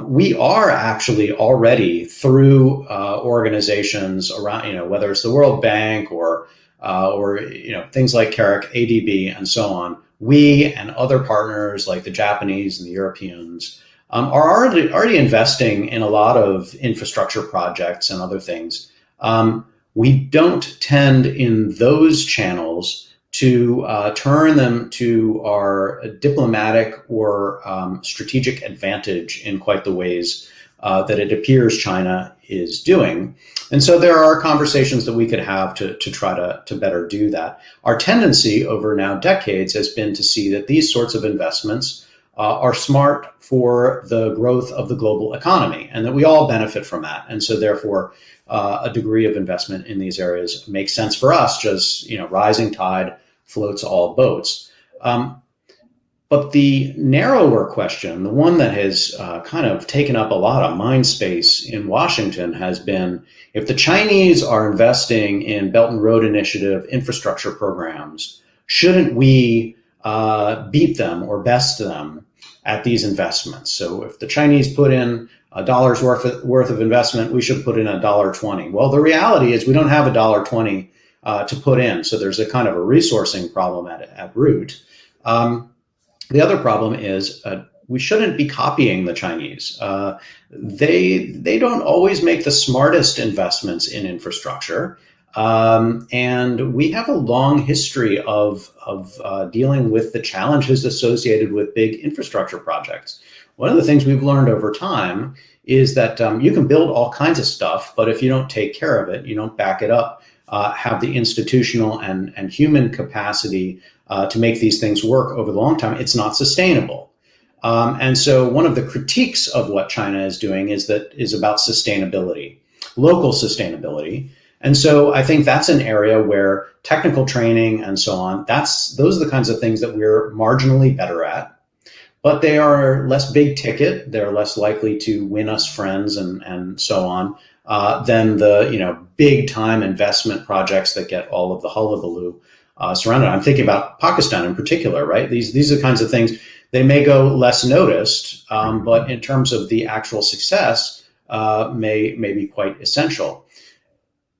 we are actually already through organizations around, whether it's the World Bank or things like CARIC, ADB, and so on. We and other partners like the Japanese and the Europeans are already investing in a lot of infrastructure projects and other things. We don't tend in those channels to turn them to our diplomatic or strategic advantage in quite the ways that it appears China is doing. And so there are conversations that we could have to try to better do that. Our tendency over now decades has been to see that these sorts of investments are smart for the growth of the global economy, and that we all benefit from that. And so therefore, a degree of investment in these areas makes sense for us. Just, rising tide floats all boats. But the narrower question, the one that has kind of taken up a lot of mind space in Washington, has been, if the Chinese are investing in Belt and Road Initiative infrastructure programs, shouldn't we beat them or best them at these investments? So if the Chinese put in $1 worth of investment, we should put in $1.20. Well, the reality is we don't have $1.20 to put in. So there's a kind of a resourcing problem at root. The other problem is we shouldn't be copying the Chinese. They don't always make the smartest investments in infrastructure. And we have a long history of dealing with the challenges associated with big infrastructure projects. One of the things we've learned over time is that you can build all kinds of stuff, but if you don't take care of it, you don't back it up, have the institutional and human capacity to make these things work over the long time, it's not sustainable. And so one of the critiques of what China is doing is about sustainability, local sustainability. And so I think that's an area where technical training and so on, those are the kinds of things that we're marginally better at, but they are less big ticket. They're less likely to win us friends and so on than the big time investment projects that get all of the hullabaloo surrounded. I'm thinking about Pakistan in particular, right? These are the kinds of things, they may go less noticed, but in terms of the actual success, may be quite essential.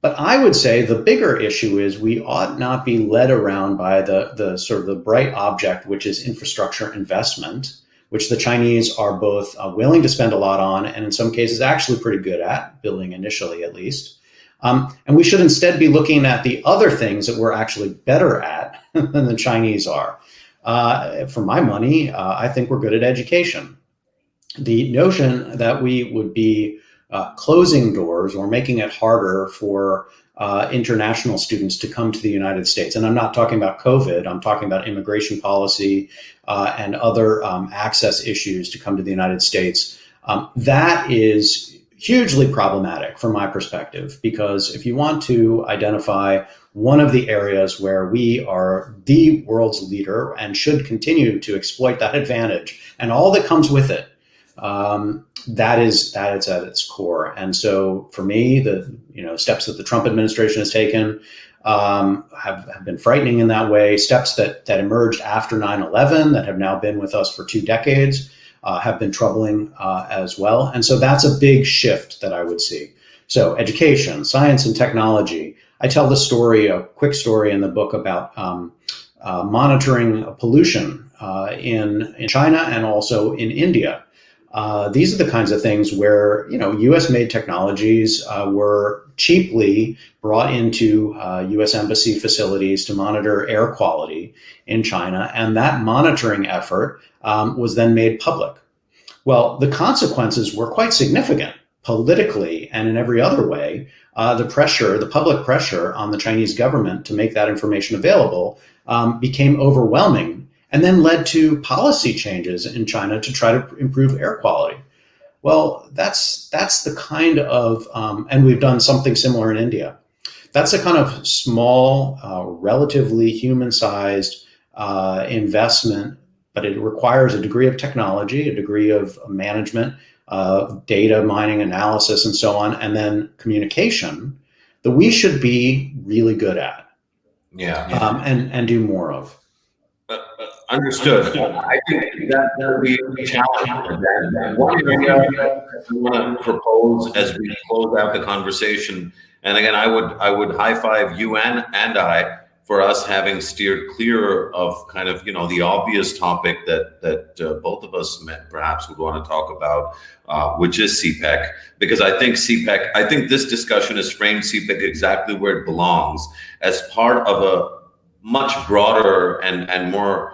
But I would say the bigger issue is we ought not be led around by the sort of the bright object, which is infrastructure investment, which the Chinese are both willing to spend a lot on, and in some cases actually pretty good at, building initially at least. And we should instead be looking at the other things that we're actually better at than the Chinese are. For my money, I think we're good at education. The notion that we would be closing doors or making it harder for international students to come to the United States, and I'm not talking about COVID, I'm talking about immigration policy and other access issues to come to the United States, that is hugely problematic from my perspective, because if you want to identify one of the areas where we are the world's leader and should continue to exploit that advantage and all that comes with it, that is at its core. And so for me, the steps that the Trump administration has taken have been frightening in that way. Steps that emerged after 9/11 that have now been with us for 2 decades have been troubling as well. And so that's a big shift that I would see. So education, science and technology. I tell the story, a quick story in the book about monitoring pollution in China and also in India. These are the kinds of things where, U.S. made technologies were cheaply brought into U.S. embassy facilities to monitor air quality in China. And that monitoring effort was then made public. Well, the consequences were quite significant politically and in every other way. The public pressure on the Chinese government to make that information available became overwhelming, and then led to policy changes in China to try to improve air quality. Well, that's the kind of, and we've done something similar in India. That's a kind of small, relatively human-sized investment, but it requires a degree of technology, a degree of management, data mining, analysis, and so on, and then communication that we should be really good at, and do more of. Understood. I think that will be a challenge. One area I want to propose as we close out the conversation, and again, I would high five you and I for us having steered clear of kind of the obvious topic that both of us perhaps would want to talk about, which is CPEC, because I think this discussion has framed CPEC exactly where it belongs, as part of a much broader and more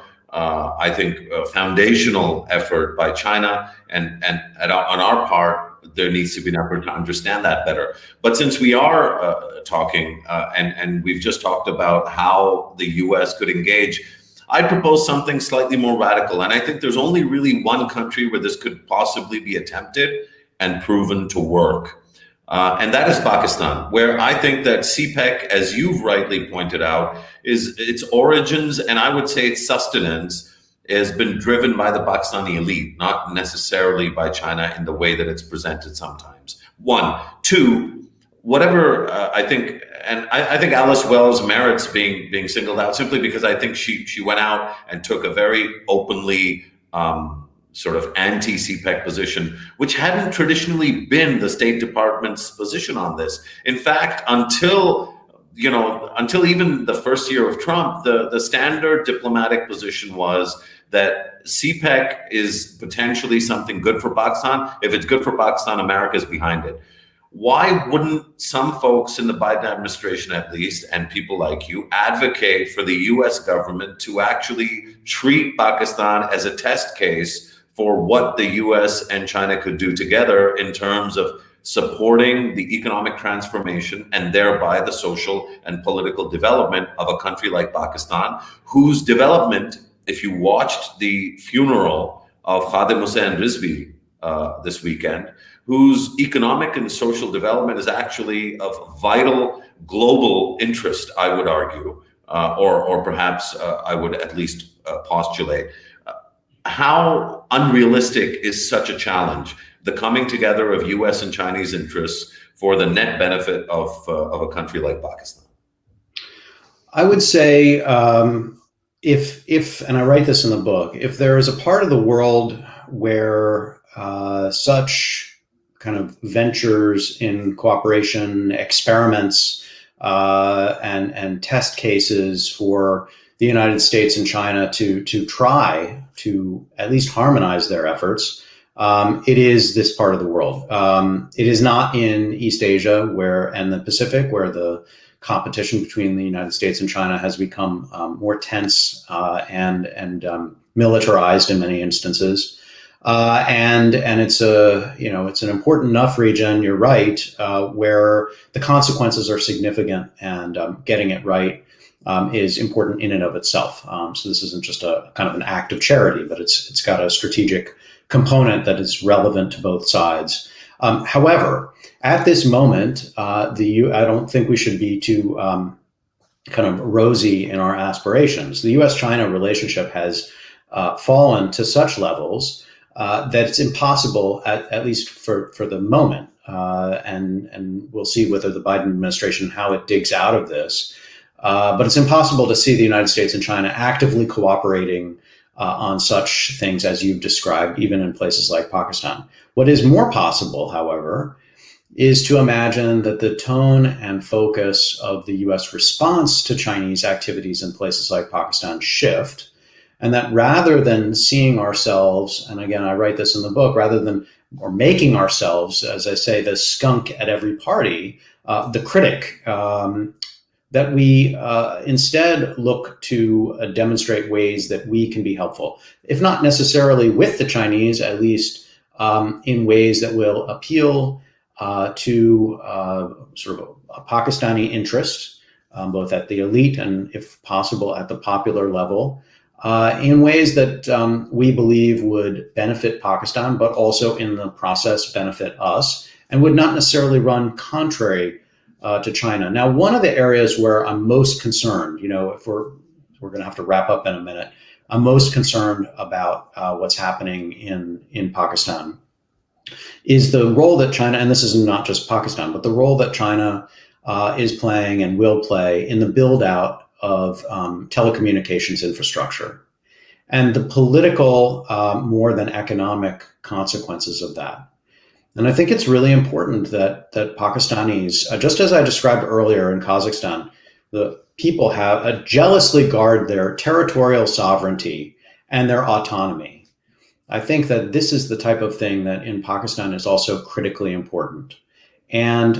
foundational effort by China, and on our part, there needs to be an effort to understand that better. But since we are talking, and we've just talked about how the U.S. could engage, I propose something slightly more radical. And I think there's only really one country where this could possibly be attempted and proven to work. And that is Pakistan, where I think that CPEC, as you've rightly pointed out, is its origins, and I would say its sustenance, has been driven by the Pakistani elite, not necessarily by China in the way that it's presented sometimes. One. Two, whatever I think, and I think Alice Wells merits being singled out simply because I think she went out and took a very openly sort of anti-CPEC position, which hadn't traditionally been the State Department's position on this. In fact, until even the first year of Trump, the standard diplomatic position was that CPEC is potentially something good for Pakistan. If it's good for Pakistan, America's behind it. Why wouldn't some folks in the Biden administration, at least, and people like you, advocate for the US government to actually treat Pakistan as a test case for what the US and China could do together in terms of supporting the economic transformation and thereby the social and political development of a country like Pakistan, whose development, if you watched the funeral of Khadim Hussain Rizvi this weekend, whose economic and social development is actually of vital global interest, I would argue, or perhaps I would at least postulate. How unrealistic is such a challenge, the coming together of US and Chinese interests for the net benefit of a country like Pakistan? I would say, if, and I write this in the book, if there is a part of the world where such kind of ventures in cooperation, experiments, and test cases for the United States and China to try to at least harmonize their efforts, it is this part of the world. It is not in East Asia and the Pacific, where the competition between the United States and China has become more tense and militarized in many instances. And it's it's an important enough region, you're right, where the consequences are significant, and getting it right is important in and of itself. So this isn't just a kind of an act of charity, but it's got a strategic component that is relevant to both sides. However, at this moment, I don't think we should be too kind of rosy in our aspirations. The U.S.-China relationship has fallen to such levels that it's impossible, at least for the moment, and we'll see whether the Biden administration, how it digs out of this, but it's impossible to see the United States and China actively cooperating on such things as you've described, even in places like Pakistan. What is more possible, however, is to imagine that the tone and focus of the U.S. response to Chinese activities in places like Pakistan shift, and that rather than seeing ourselves, and again, I write this in the book, or making ourselves, as I say, the skunk at every party, the critic, that we instead look to demonstrate ways that we can be helpful, if not necessarily with the Chinese, at least in ways that will appeal to sort of a Pakistani interest, both at the elite and, if possible, at the popular level, in ways that we believe would benefit Pakistan, but also in the process benefit us, and would not necessarily run contrary to China. Now, one of the areas where I'm most concerned, if we're going to have to wrap up in a minute, I'm most concerned about what's happening in Pakistan is the role that China, and this is not just Pakistan, but the role that China is playing and will play in the build out of telecommunications infrastructure and the political more than economic consequences of that. And I think it's really important that Pakistanis, just as I described earlier in Kazakhstan, the people have jealously guard their territorial sovereignty and their autonomy. I think that this is the type of thing that in Pakistan is also critically important. And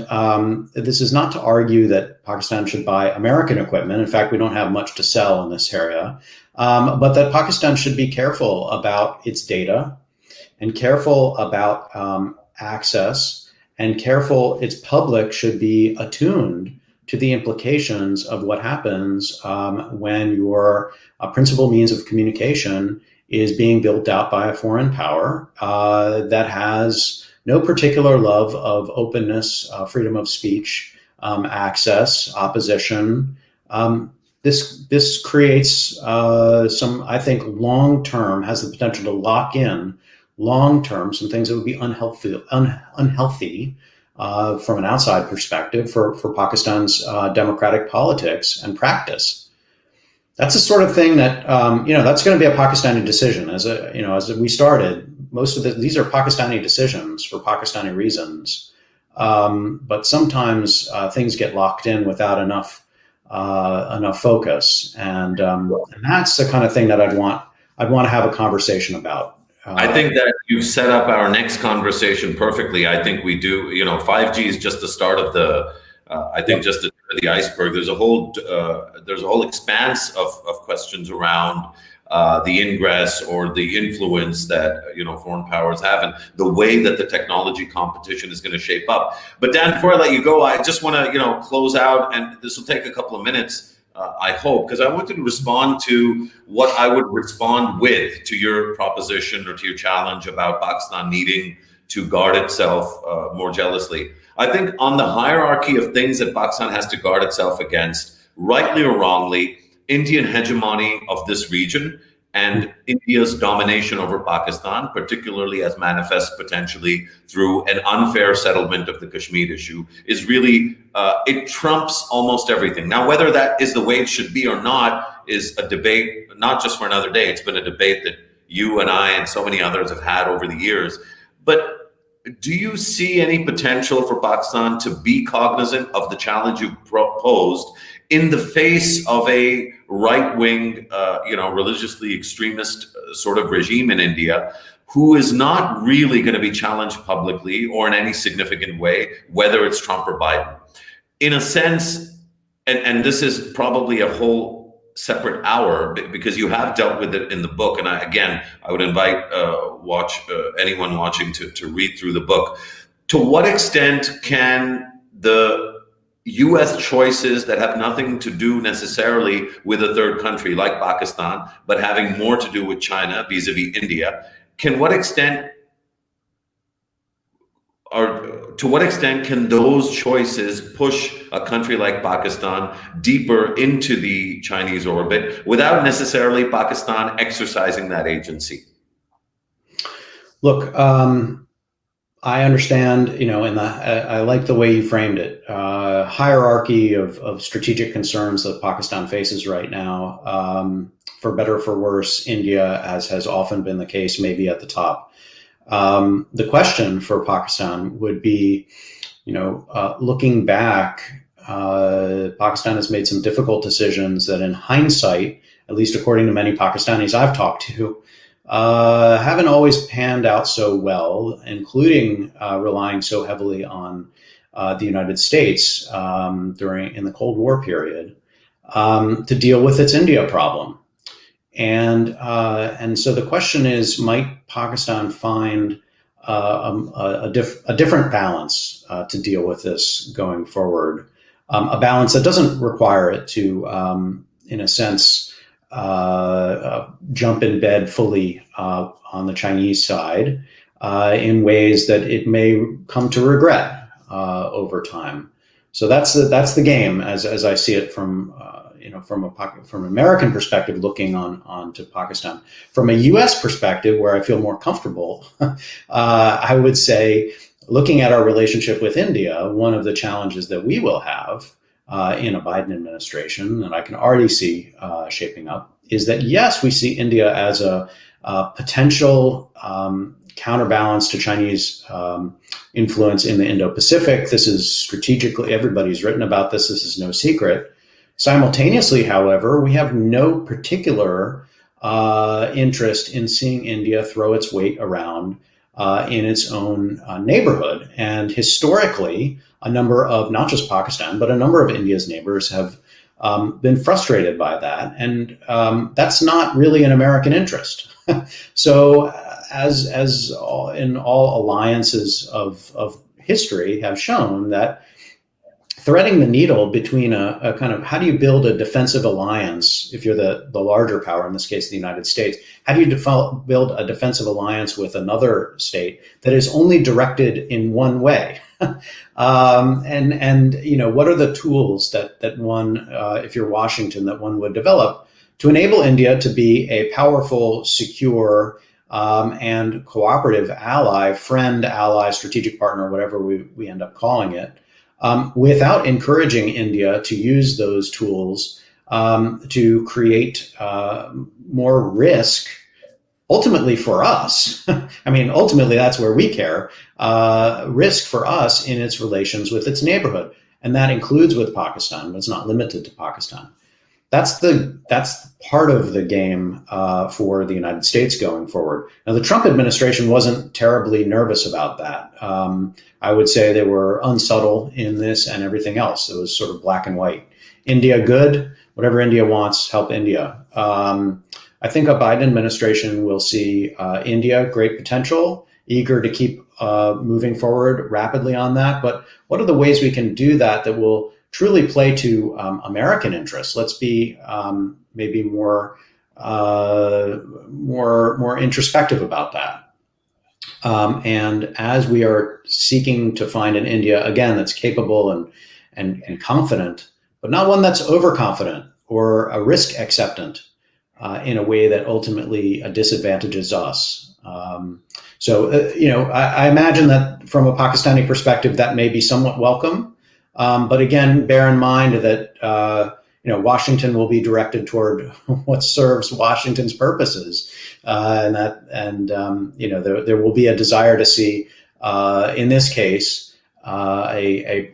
this is not to argue that Pakistan should buy American equipment. In fact, we don't have much to sell in this area, but that Pakistan should be careful about its data and careful about access, and its public should be attuned to the implications of what happens when your principal means of communication is being built out by a foreign power that has no particular love of openness, freedom of speech, access, opposition. This creates some, I think, long-term, has the potential to lock in long-term some things that would be unhealthy from an outside perspective for Pakistan's democratic politics and practice. That's the sort of thing that that's going to be a Pakistani decision. As we started, most of these are Pakistani decisions for Pakistani reasons, but sometimes things get locked in without enough focus, and that's the kind of thing that I'd want to have a conversation about. I think that you've set up our next conversation perfectly. I think we do. 5G is just the start of the. I think just the iceberg. There's a whole expanse of questions around the ingress or the influence that foreign powers have, and the way that the technology competition is going to shape up. But Dan, before I let you go, I just want to close out, and this will take a couple of minutes. I hope, because I wanted to respond to what I would respond with to your proposition or to your challenge about Pakistan needing to guard itself more jealously. I think on the hierarchy of things that Pakistan has to guard itself against, rightly or wrongly, Indian hegemony of this region and India's domination over Pakistan, particularly as manifest potentially through an unfair settlement of the Kashmir issue, is really, it trumps almost everything. Now, whether that is the way it should be or not is a debate, not just for another day. It's been a debate that you and I and so many others have had over the years. But do you see any potential for Pakistan to be cognizant of the challenge you proposed in the face of a right-wing, religiously extremist sort of regime in India, who is not really going to be challenged publicly or in any significant way, whether it's Trump or Biden. In a sense, and this is probably a whole separate hour because you have dealt with it in the book. And I would invite anyone watching to read through the book. To what extent can the US choices that have nothing to do necessarily with a third country like Pakistan, but having more to do with China vis-a-vis India, to what extent can those choices push a country like Pakistan deeper into the Chinese orbit without necessarily Pakistan exercising that agency? Look, I understand, and I like the way you framed it. Hierarchy of strategic concerns that Pakistan faces right now, for better or for worse, India, as has often been the case, may be at the top. The question for Pakistan would be, looking back, Pakistan has made some difficult decisions that in hindsight, at least according to many Pakistanis I've talked to, haven't always panned out so well, including relying so heavily on the United States in the Cold War period to deal with its India problem. And so the question is, might Pakistan find a different balance to deal with this going forward? A balance that doesn't require it to, in a sense, jump in bed fully on the Chinese side in ways that it may come to regret over time. So that's the game as I see it from an American perspective, looking on to Pakistan. From a U.S. perspective, where I feel more comfortable, I would say, looking at our relationship with India, one of the challenges that we will have in a Biden administration, that I can already see shaping up, is that yes, we see India as a potential counterbalance to Chinese influence in the Indo-Pacific. This is strategically, everybody's written about this. This is no secret. Simultaneously, however, we have no particular interest in seeing India throw its weight around in its own neighborhood. And historically, a number of, not just Pakistan, but a number of India's neighbors have been frustrated by that. And that's not really an American interest. So as in all alliances of history have shown, that threading the needle between a kind of, how do you build a defensive alliance if you're the larger power, in this case, the United States? How do you build a defensive alliance with another state that is only directed in one way? And what are the tools that one, if you're Washington, that one would develop to enable India to be a powerful, secure, and cooperative ally, friend, ally, strategic partner, whatever we end up calling it, without encouraging India to use those tools to create more risk, ultimately for us. I mean, ultimately, that's where we care. Risk for us in its relations with its neighborhood. And that includes with Pakistan, but it's not limited to Pakistan. That's part of the game for the United States going forward. Now, the Trump administration wasn't terribly nervous about that. I would say they were unsubtle in this and everything else. It was sort of black and white. India, good. Whatever India wants, help India. I think a Biden administration will see India, great potential, eager to keep moving forward rapidly on that. But what are the ways we can do that will truly play to American interests? Let's be maybe more introspective about that. And as we are seeking to find an India, again, that's capable and confident, but not one that's overconfident or a risk acceptant in a way that ultimately disadvantages us. I imagine that from a Pakistani perspective, that may be somewhat welcome. But again, bear in mind that Washington will be directed toward what serves Washington's purposes, and there will be a desire to see, in this case, an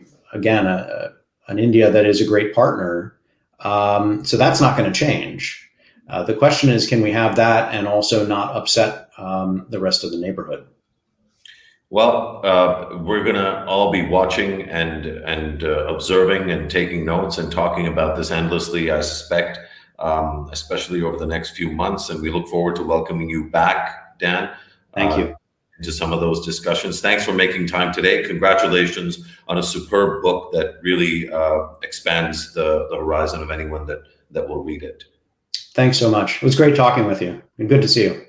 India that is a great partner. So that's not going to change. The question is, can we have that and also not upset the rest of the neighborhood. Well, we're going to all be watching and observing and taking notes and talking about this endlessly, I suspect, especially over the next few months. And we look forward to welcoming you back, Dan. Thank you. To some of those discussions. Thanks for making time today. Congratulations on a superb book that really expands the horizon of anyone that will read it. Thanks so much. It was great talking with you, and good to see you.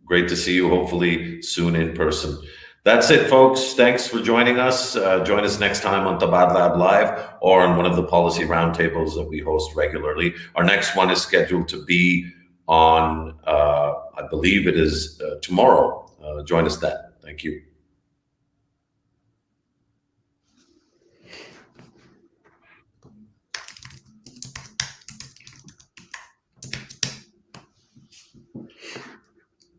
Great to see you, hopefully soon in person. That's it, folks. Thanks for joining us. Join us next time on Tabadlab Live or on one of the policy roundtables that we host regularly. Our next one is scheduled to be on, I believe it is tomorrow. Join us then. Thank you.